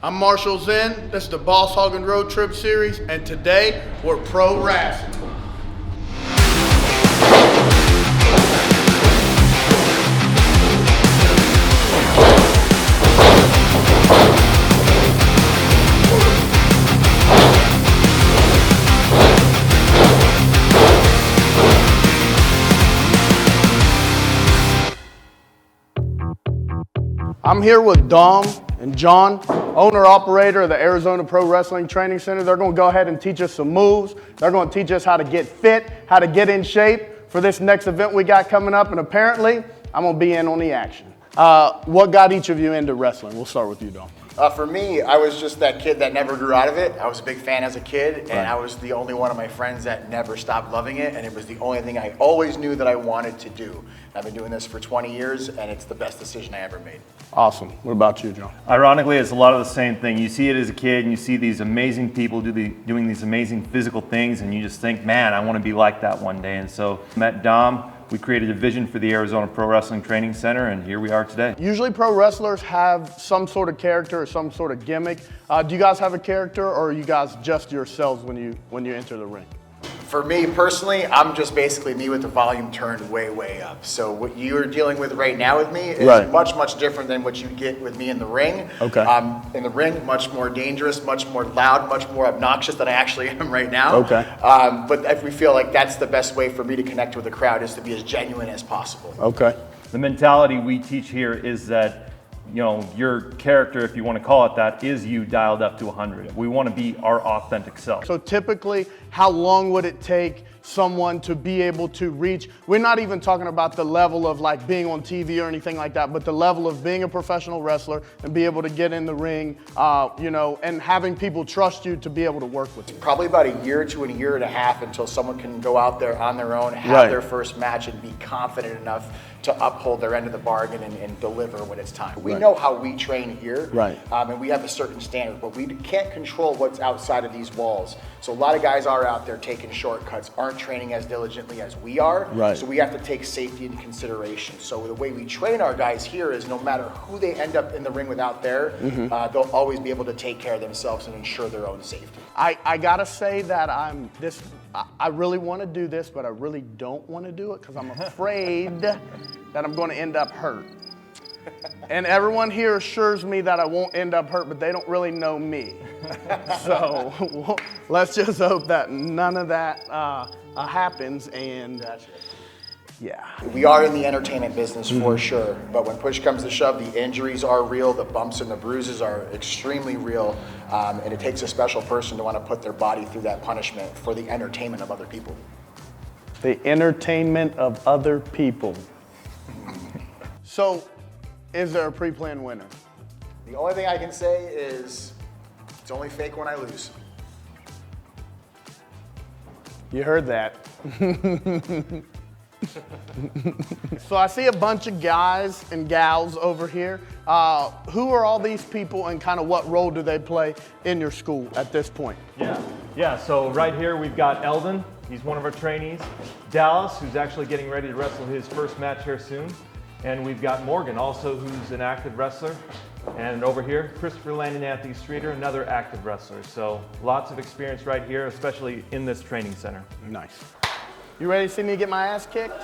I'm Marshall Zinn. This is the Boss Hoggin Road Trip Series, and today we're pro wrestling. I'm here with Dom and John, owner-operator of the Arizona Pro Wrestling Training Center. They're going to go ahead and teach us some moves. They're going to teach us how to get fit, how to get in shape for this next event we got coming up, and apparently, I'm going to be in on the action. What got each of you into wrestling? We'll start with you, Dom. For me, I was just that kid that never grew out of it. I was a big fan as a kid, and I was the only one of my friends that never stopped loving it, and it was the only thing I always knew that I wanted to do. I've been doing this for 20 years, and it's the best decision I ever made. Awesome. What about you, John? Ironically, it's a lot of the same thing. You see it as a kid, and you see these amazing people doing these amazing physical things, and you just think, man, I want to be like that one day. And so I met Dom. We created a vision for the Arizona Pro Wrestling Training Center, and here we are today. Usually pro wrestlers have some sort of character or some sort of gimmick. Do you guys have a character, or are you guys just yourselves when you enter the ring? For me personally, I'm just basically me with the volume turned way, way up. So what you're dealing with right now with me is much, much different than what you get with me in the ring. Okay. In the ring, much more dangerous, much more loud, much more obnoxious than I actually am right now. Okay. But if we feel like that's the best way for me to connect with the crowd is to be as genuine as possible. Okay. The mentality we teach here is that, you know, your character, if you want to call it that, is you dialed up to 100. We want to be our authentic self. So typically, how long would it take someone to be able to reach? We're not even talking about the level of like being on TV or anything like that, but the level of being a professional wrestler and be able to get in the ring, and having people trust you to be able to work with you. Probably about a year to a year and a half until someone can go out there on their own, have their first match, and be confident enough to uphold their end of the bargain and deliver when it's time. We know how we train here, and we have a certain standard, but we can't control what's outside of these walls. So a lot of guys are out there taking shortcuts, aren't training as diligently as we are, so we have to take safety into consideration. So the way we train our guys here is no matter who they end up in the ring with out there, they'll always be able to take care of themselves and ensure their own safety. I gotta say that I really want to do this, but I really don't want to do it because I'm afraid that I'm going to end up hurt. And everyone here assures me that I won't end up hurt, but they don't really know me. So let's just hope that none of that happens. And yeah. We are in the entertainment business for sure, but when push comes to shove, the injuries are real, the bumps and the bruises are extremely real, and it takes a special person to want to put their body through that punishment for the entertainment of other people. The entertainment of other people. So, is there a pre-planned winner? The only thing I can say is it's only fake when I lose. You heard that. So I see a bunch of guys and gals over here. Who are all these people and kind of what role do they play in your school at this point? Yeah, so right here we've got Eldon. He's one of our trainees. Dallas, who's actually getting ready to wrestle his first match here soon. And we've got Morgan, also, who's an active wrestler. And over here, Christopher Landon Anthony Streeter, another active wrestler. So lots of experience right here, especially in this training center. Nice. You ready to see me get my ass kicked?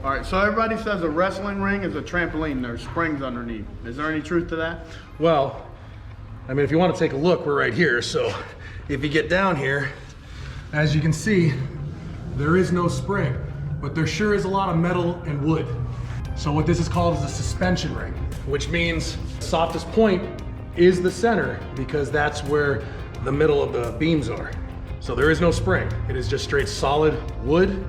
All right, so everybody says a wrestling ring is a trampoline. There's springs underneath. Is there any truth to that? Well, I mean, if you want to take a look, we're right here. So if you get down here, as you can see, there is no spring, but there sure is a lot of metal and wood. So what this is called is a suspension ring, which means softest point is the center because that's where the middle of the beams are. So there is no spring. It is just straight solid wood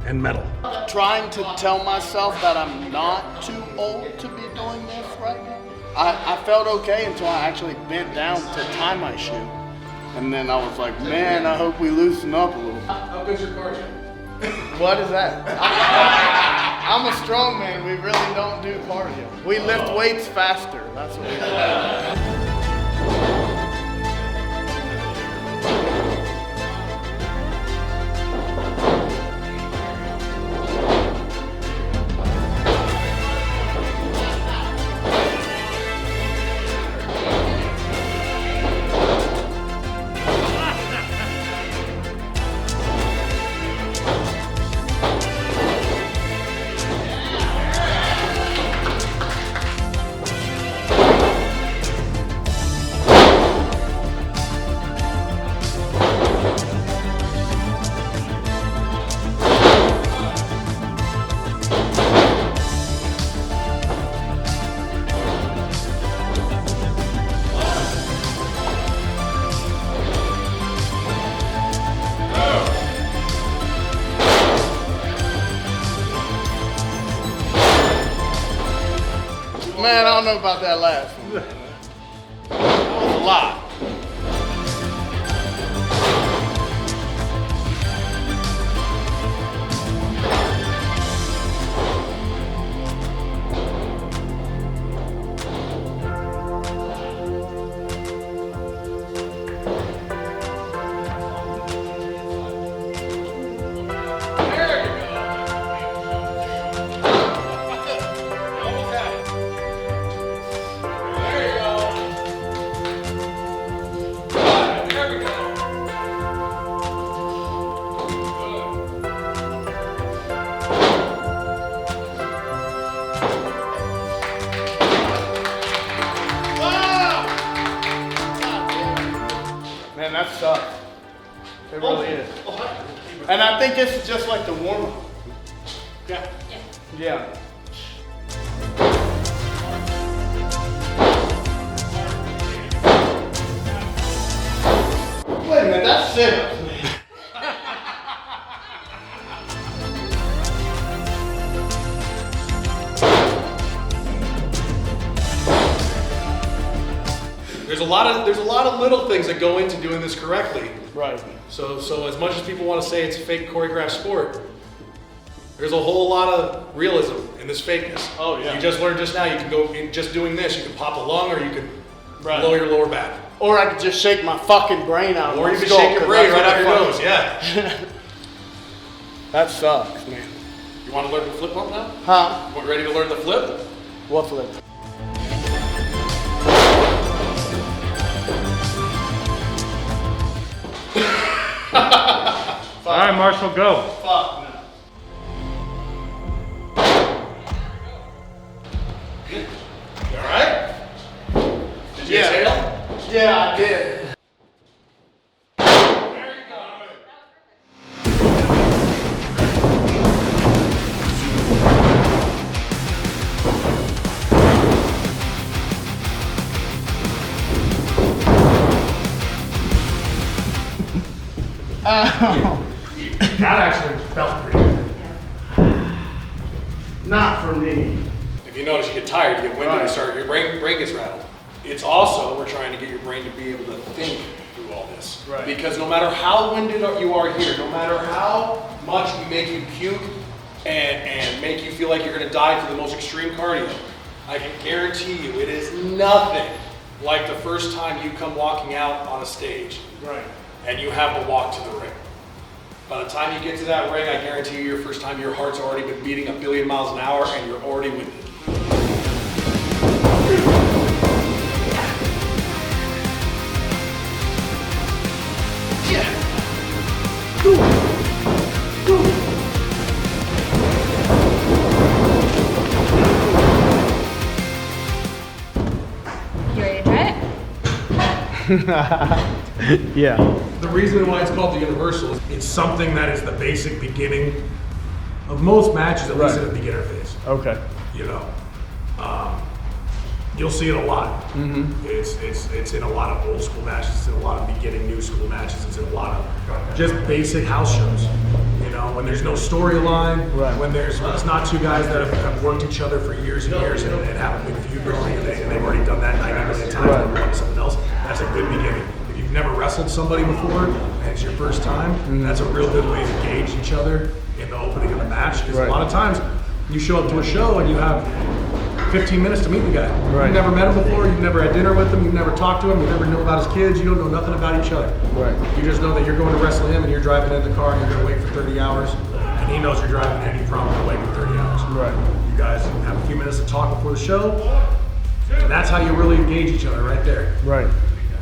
and metal. Trying to tell myself that I'm not too old to be doing this right now. I felt okay until I actually bent down to tie my shoe. And then I was like, man, I hope we loosen up a little. How good's your cardio? What is that? I'm a strong man. We really don't do cardio. We lift weights faster. That's what we do. Man, I don't know about that last one. That was a lot. Man, that sucks. It really is. And I think this is just like the warm-up. Yeah. Yeah. Wait a minute, that's sit-ups, man. There's a lot of little things that go into doing this correctly. Right. So as much as people want to say it's a fake choreographed sport, there's a whole lot of realism in this fakeness. Oh, yeah. You just learned just now, you can go in just doing this, you can pop a lung or you can blow your lower back. Or I could just shake my fucking brain out. Or you can shake your brain right out your nose, yeah. That sucks, man. You want to learn the flip bump now? Huh? Want ready to learn the flip? What flip? All right, Marshall, go. Fuck no. You alright? Did you exhale? Yeah, I did. That actually felt pretty good. Not for me. If you notice, you get tired, you get winded, you start, your brain gets rattled. It's also, we're trying to get your brain to be able to think through all this. Right. Because no matter how winded you are here, no matter how much we make you puke and make you feel like you're gonna die for the most extreme cardio, I can guarantee you it is nothing like the first time you come walking out on a stage. Right. And you have to walk to the ring. By the time you get to that ring, I guarantee you your first time your heart's already been beating 1 billion miles an hour and you're already winded. You ready to try it? Yeah. The reason why it's called the Universal is it's something that is the basic beginning of most matches, at least in the beginner phase. Okay. You know, you'll see it a lot. It's in a lot of old school matches. It's in a lot of beginning new school matches. It's in a lot of just basic house shows. You know, when there's no storyline, when it's not two guys that have worked each other for years and years and have a big feud going, and they've already done that 90 million times and they're to something else. That's a good beginning. If you've never wrestled somebody before and it's your first time, that's a real good way to gauge each other in the opening of the match. Because a lot of times you show up to a show and you have 15 minutes to meet the guy. You've never met him before, you've never had dinner with him, you've never talked to him, you never know about his kids, you don't know nothing about each other. You just know that you're going to wrestle him and you're driving in the car and you're going to wait for 30 hours and he knows you're driving and you promise to wait for 30 hours. You guys have a few minutes to talk before the show and that's how you really engage each other right there. Right.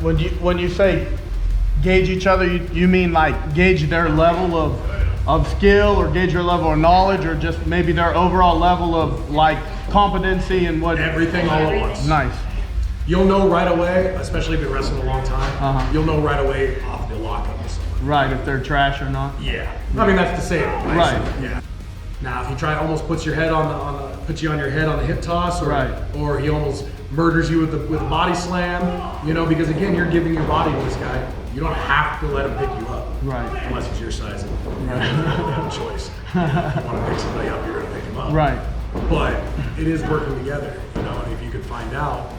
When you say gauge each other, you mean like gauge their level of skill or gauge their level of knowledge or just maybe their overall level of like competency and what? Everything all at once. Nice. You'll know right away, especially if you've been wrestling a long time, you'll know right away off the lockup with someone. Right, if they're trash or not. Yeah. I mean, that's to say it. Right. Yeah. Now, if he almost puts your head puts you on your head on the hip toss, or he almost murders you with a body slam, you know, because again, you're giving your body to this guy. You don't have to let him pick you up. Right. Unless he's your size and you have a choice. If you want to pick somebody up, you're going to pick him up. Right. But it is working together. You know, and if you could find out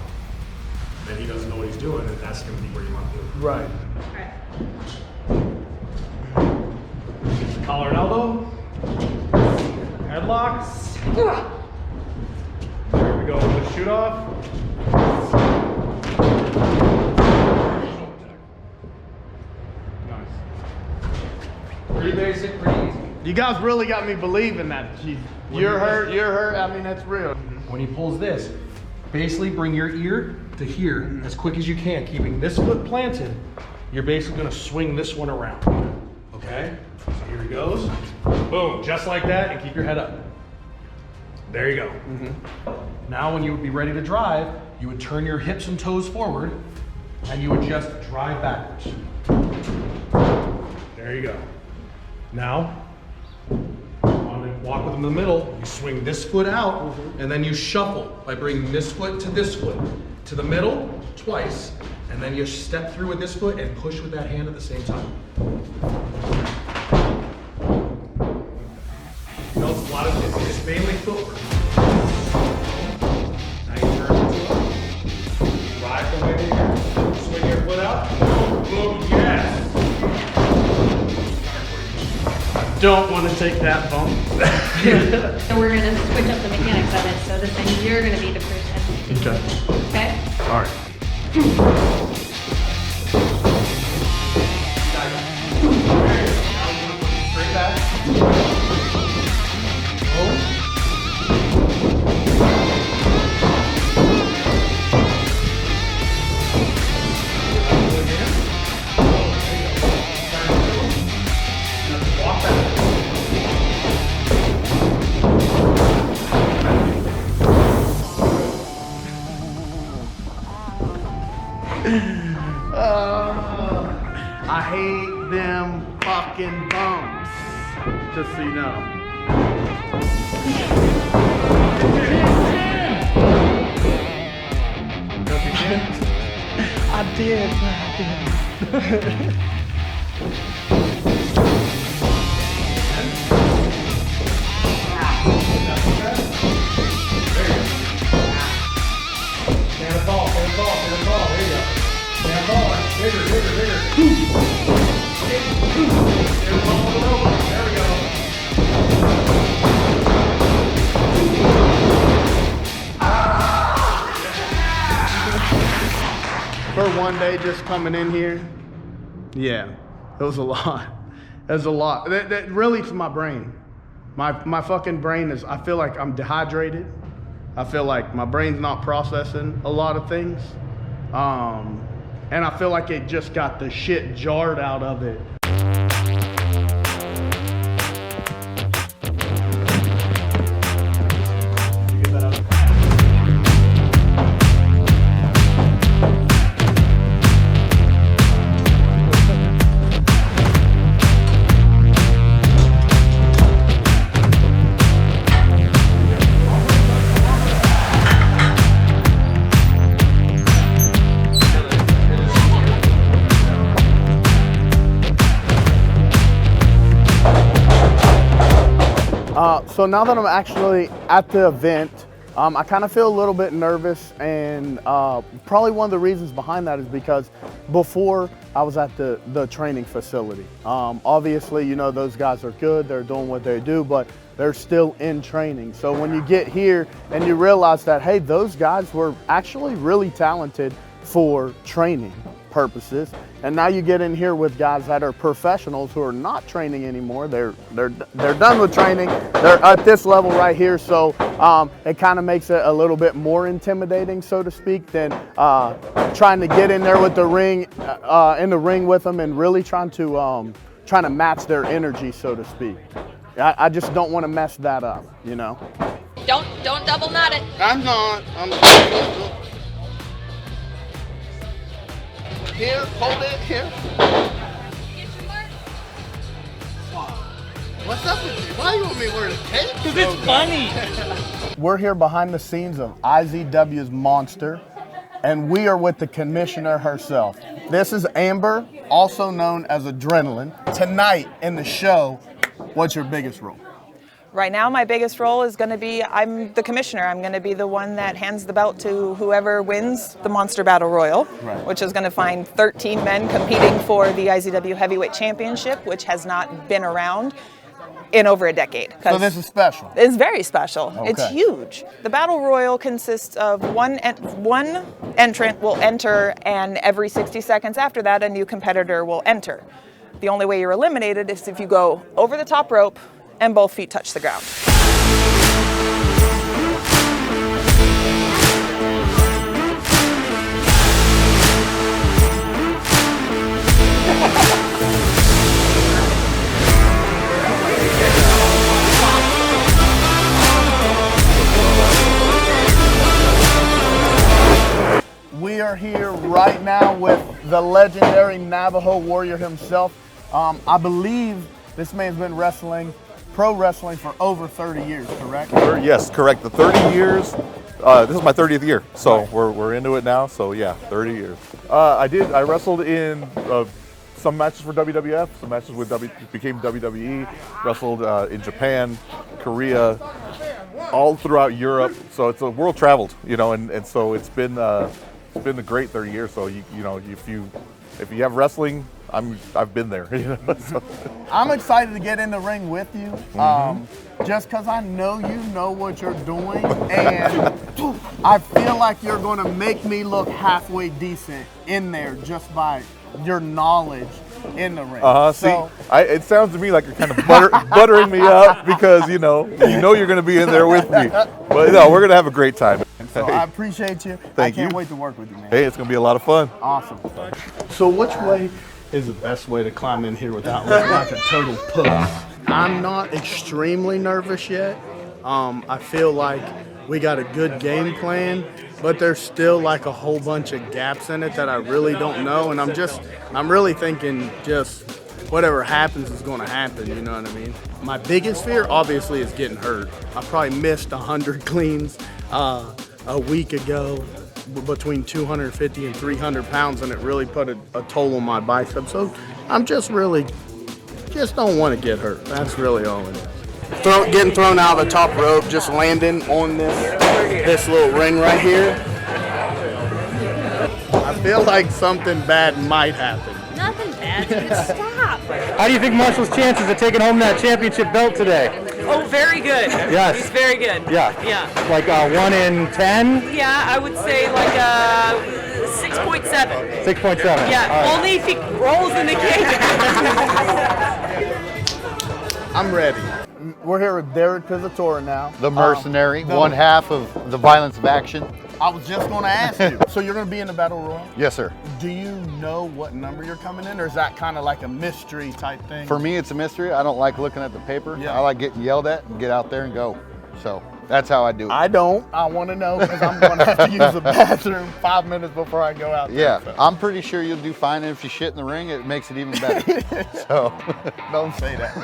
that he doesn't know what he's doing, then that's going to be where you want to do it. Right. Collar and elbow. Headlocks. There we go with the shoot off. Pretty basic, pretty easy. You guys really got me believing that. You're hurt. I mean, that's real. When he pulls this, basically bring your ear to here as quick as you can, keeping this foot planted. You're basically going to swing this one around. Okay? So here he goes. Boom, just like that, and keep your head up. There you go. Now when you would be ready to drive, you would turn your hips and toes forward, and you would just drive backwards. There you go. Now, on the walk with him in the middle, you swing this foot out, and then you shuffle by bringing this foot to the middle twice, and then you step through with this foot and push with that hand at the same time. You know, it's a lot of it's mainly footwork. Now you turn into it, drive the way that you're swing your foot out, boom, yes. Don't want to take that bump. So we're going to switch up the mechanics of it. So this time you're going to be the person. Okay. Okay? All right. Straight back. I hate them fucking bumps. Just so you know. I did. Stand tall, there you go. Stand taller, bigger. There we go. For one day just coming in here, yeah, it was a lot. It was a lot. That really to my brain. My fucking brain is, I feel like I'm dehydrated. I feel like my brain's not processing a lot of things. And I feel like it just got the shit jarred out of it. So now that I'm actually at the event, I kind of feel a little bit nervous, and probably one of the reasons behind that is because before I was at the training facility. Obviously, you know, those guys are good, they're doing what they do, but they're still in training. So when you get here and you realize that, hey, those guys were actually really talented for training purposes, and now you get in here with guys that are professionals who are not training anymore. They're done with training. They're at this level right here. So it kind of makes it a little bit more intimidating, so to speak, than trying to get in there with the ring, in the ring with them, and really trying to match their energy, so to speak. I just don't want to mess that up, you know. Don't double knot it. I'm not. Here, hold it, here. What's up with you? Why you want me to wear the tape? Because it's funny. We're here behind the scenes of IZW's Monster, and we are with the commissioner herself. This is Amber, also known as Adrenaline. Tonight in the show, what's your biggest role? Right now, my biggest role is going to be, I'm the commissioner. I'm going to be the one that hands the belt to whoever wins the Monster Battle Royal, which is going to find 13 men competing for the IZW Heavyweight Championship, which has not been around in over a decade. So this is special? It's very special. Okay. It's huge. The Battle Royal consists of one entrant will enter, and every 60 seconds after that, a new competitor will enter. The only way you're eliminated is if you go over the top rope and both feet touch the ground. We are here right now with the legendary Navajo Warrior himself. I believe this man's been pro wrestling for over 30 years, correct? Yes, correct. The 30 years. This is my 30th year, so we're into it now. So yeah, 30 years. I wrestled in some matches for WWF, some matches became WWE. Wrestled in Japan, Korea, all throughout Europe. So it's a world traveled, and so it's been a great 30 years. So you know if you have wrestling, I've been there. So. I'm excited to get in the ring with you, just because I know you know what you're doing, and I feel like you're going to make me look halfway decent in there just by your knowledge in the ring. So, it sounds to me like you're kind of buttering me up because you know you're going to be in there with me. But no, we're going to have a great time. So I appreciate you. I can't wait to work with you, man. Hey, it's going to be a lot of fun. Awesome. So which way is the best way to climb in here without looking like a total puss? I'm not extremely nervous yet. I feel like we got a good game plan, but there's still like a whole bunch of gaps in it that I really don't know, and I'm really thinking just whatever happens is going to happen, you know what I mean? My biggest fear obviously is getting hurt. I probably missed 100 cleans a week ago between 250 and 300 pounds, and it really put a toll on my bicep. So I'm just don't want to get hurt. That's really all it is. Getting thrown out of the top rope, just landing on this little ring right here. I feel like something bad might happen. Nothing bad, dude. Stop. How do you think Marshall's chances of taking home that championship belt today? Oh, very good. Yes. He's very good. Yeah. Yeah. Like 1 in 10? Yeah, I would say like 6.7. 6.7. Yeah, only if he rolls in the cage. I'm ready. We're here with Derek Pizzatora now. The mercenary, one half of the Violence of Action. I was just going to ask you. So you're going to be in the Battle Royal? Yes, sir. Do you know what number you're coming in, or is that kind of like a mystery type thing? For me, it's a mystery. I don't like looking at the paper. Yeah. I like getting yelled at and get out there and go. So that's how I do it. I don't. I want to know because I'm going to have to use the bathroom 5 minutes before I go out there. Yeah, So. I'm pretty sure you'll do fine. And if you shit in the ring, it makes it even better. So Don't say that.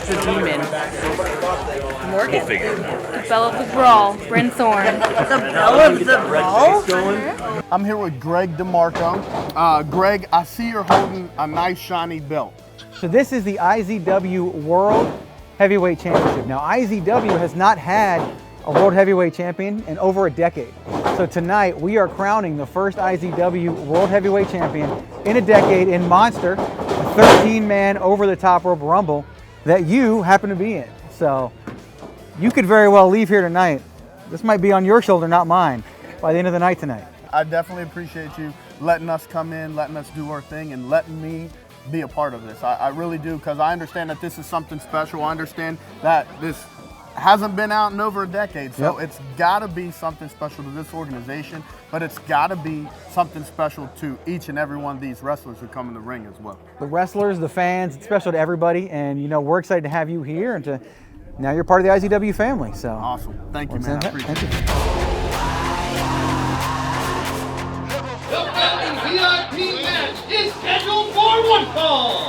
The demon. Morgan. The Belle of the Brawl, Bryn Thorne. The Belle of the Brawl? I'm here with Greg DeMarco. Greg, I see you're holding a nice shiny belt. So this is the IZW World Heavyweight Championship. Now IZW has not had a World Heavyweight Champion in over a decade. So tonight we are crowning the first IZW World Heavyweight Champion in a decade in Monster, a 13-man over-the-top rope rumble that you happen to be in. So you could very well leave here tonight. This might be on your shoulder, not mine, by the end of the night tonight. I definitely appreciate you letting us come in, letting us do our thing, and letting me be a part of this. I really do, because I understand that this is something special. I understand that this hasn't been out in over a decade, so it's got to be something special to this organization, but it's got to be something special to each and every one of these wrestlers who come in the ring as well. The wrestlers, the fans, it's special to everybody, and you know we're excited to have you here, and now you're part of the IZW family. So awesome, thank you, man. I appreciate it. The following VIP match is scheduled for one fall.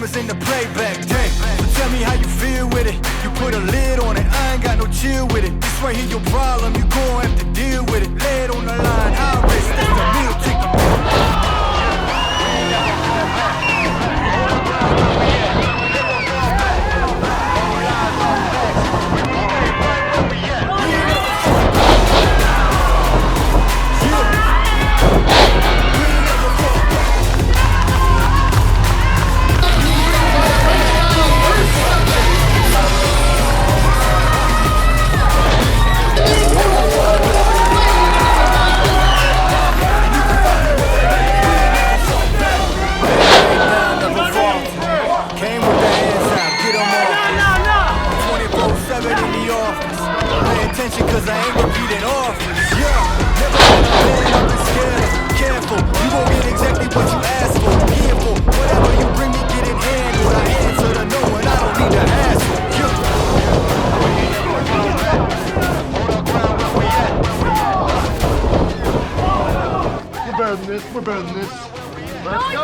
cameras in the playback, dang. So tell me how you feel with it. You put a lid on it, I ain't got no chill with it. This right here your problem, you gon' have to deal with it. Lay it on the line, high risk, that's the meal ticket. Cause I ain't repeating offers. Yeah, never been a man, I've been scared. Careful, you gon' get exactly what you ask for. Careful, whatever you bring me, get it handled. I answer to no one, I don't need to ask. We're better than this, we're better than this. Let's go,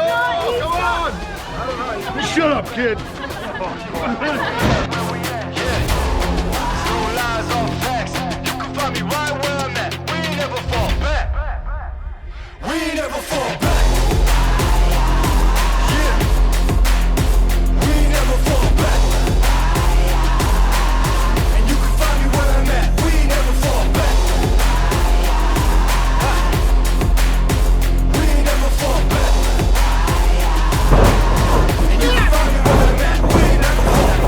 come on! Shut up, kid. Me right where I'm at. We ain't never fall back. We ain't never fall back. Yeah. We ain't never fall back. And you can find me where I'm at. We ain't never fall back. We ain't never fall back. And you can find me where I'm at. We ain't never fall back.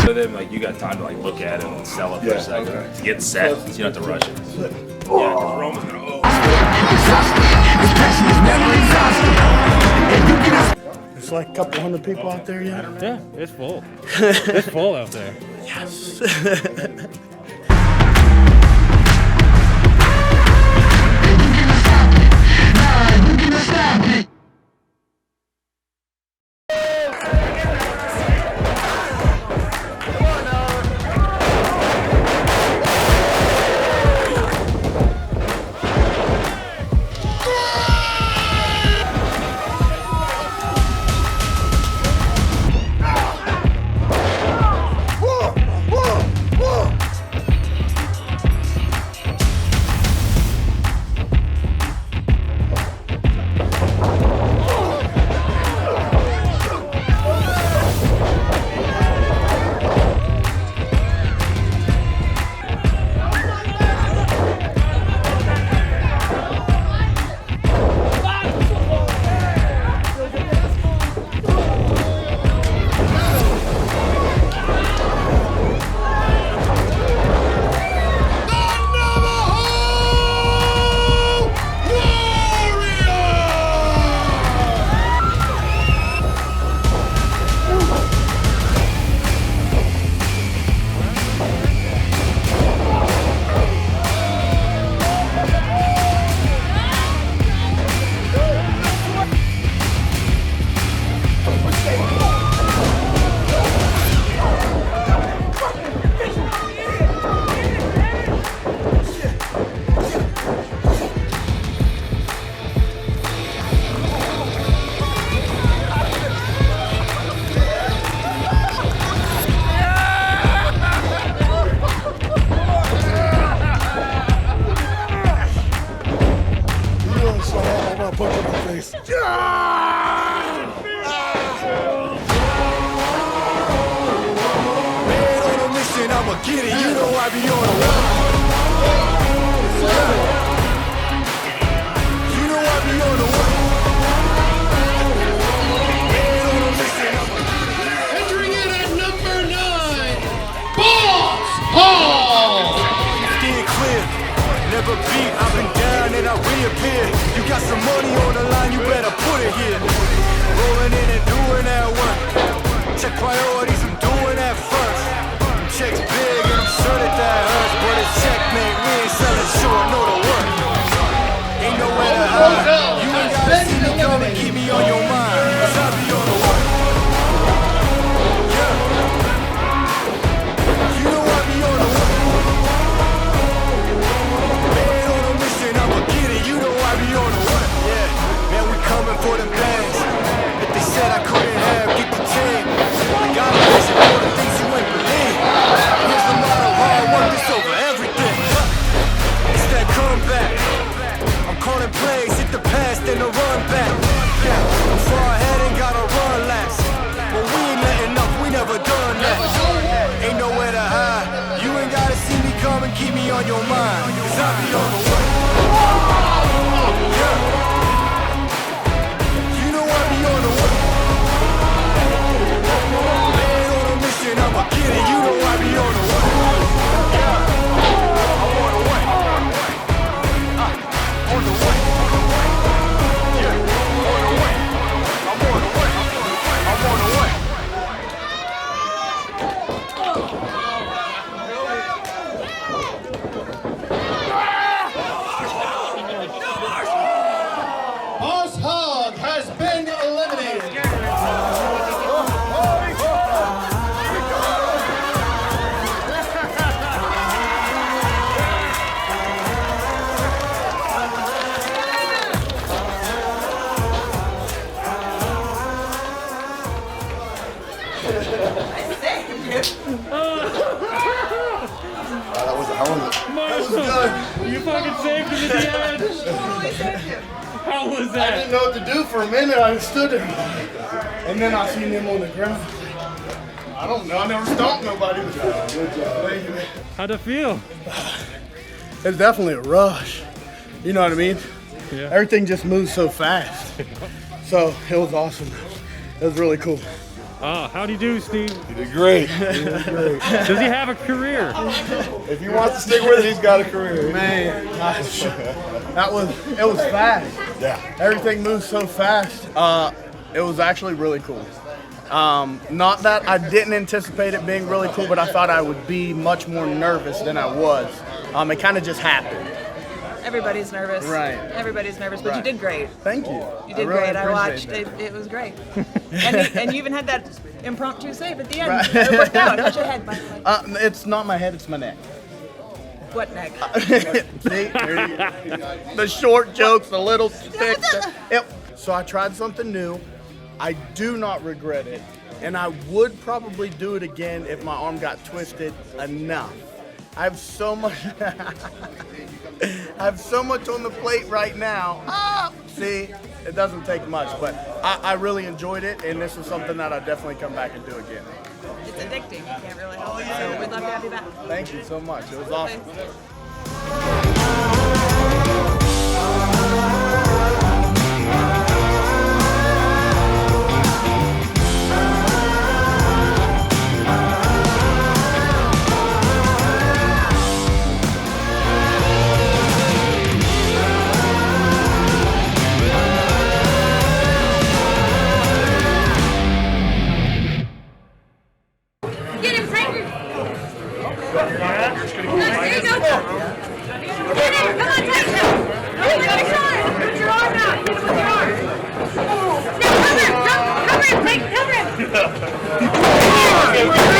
So then, like, you got time to like look at it and sell it for a second. To get set, so you don't have to rush it. Yeah, because Roman's gonna. It's like a couple hundred people out there yet? Yeah, it's full. It's full out there. Yes. boys. Man on a mission, I'ma get it. You know I be on a run. You know I be on a run. Man on a mission, I'ma get it. Entering in at number 9, Boss Hogg. Steer clear, never beat. I've been down and I reappear. You got some money on the line, you better put it here. Rolling in and doing that work. Check priorities, I'm doing that first. Check's big and I'm sure that hurts, but it's checkmate. We ain't selling short, know the work. Ain't nowhere to hide. You ain't gotta see me come and keep me on your mind, 'cause I be on the work. Yeah. You know I be on the work. Man on a mission, I'ma get it. You know I be on the work. Yeah, man, we coming for the bags. If they said I couldn't have, get the tag. I got a vision for the things you ain't believe. Here's a lot of hard work, it's over everything. It's that comeback. I'm calling plays, hit the pass, then the run back. Yeah, I'm far ahead and gotta run last. But we ain't letting up, we never done that. Ain't nowhere to hide. You ain't gotta see me come and keep me on your mind, 'cause I be on the way. Yeah. You know I be on the way. Man on a mission, I'ma get it. You know I be on the way. Yeah. I'm on the way. On the way. Yeah. On the way. I'm on the way. I'm on the way. Boss Hogg has been eliminated. That was a hell of a. You fucking saved him at the end. How was I that? didn't know what to do for a minute. I stood there. And then I seen him on the ground. I don't know. I never stomped nobody. Good job. Thank you, man. How'd it feel? It's definitely a rush. You know what I mean? Yeah. Everything just moves so fast. So it was awesome. It was really cool. How'd he do, Steve? You did great. Does he have a career? If he wants to stick with it, he's got a career. Man, gosh, it was fast. Yeah. Everything moved so fast. It was actually really cool. Not that I didn't anticipate it being really cool, but I thought I would be much more nervous than I was. It kind of just happened. Everybody's nervous. Right. Everybody's nervous, but Right. you did great. Thank you. You did really great. I watched. appreciate It was great. And you even had that impromptu save at the end. Right. It worked out. How's your head, by the way? It's not my head, it's my neck. What neck? See? The short jokes, the little thick. So I tried something new. I do not regret it. And I would probably do it again if my arm got twisted enough. I have so much on the plate right now. See, it doesn't take much, but I really enjoyed it, and this is something that I definitely come back and do again. It's addicting. You can't really help it. So we'd love to have you back. Thank you so much. It was awesome. Get him, Tiger! There you go! Get him! Come on, Tiger! Put your shoulder! Put your arm out! Hit him with your arm! Now cover him! Cover him! Cover him!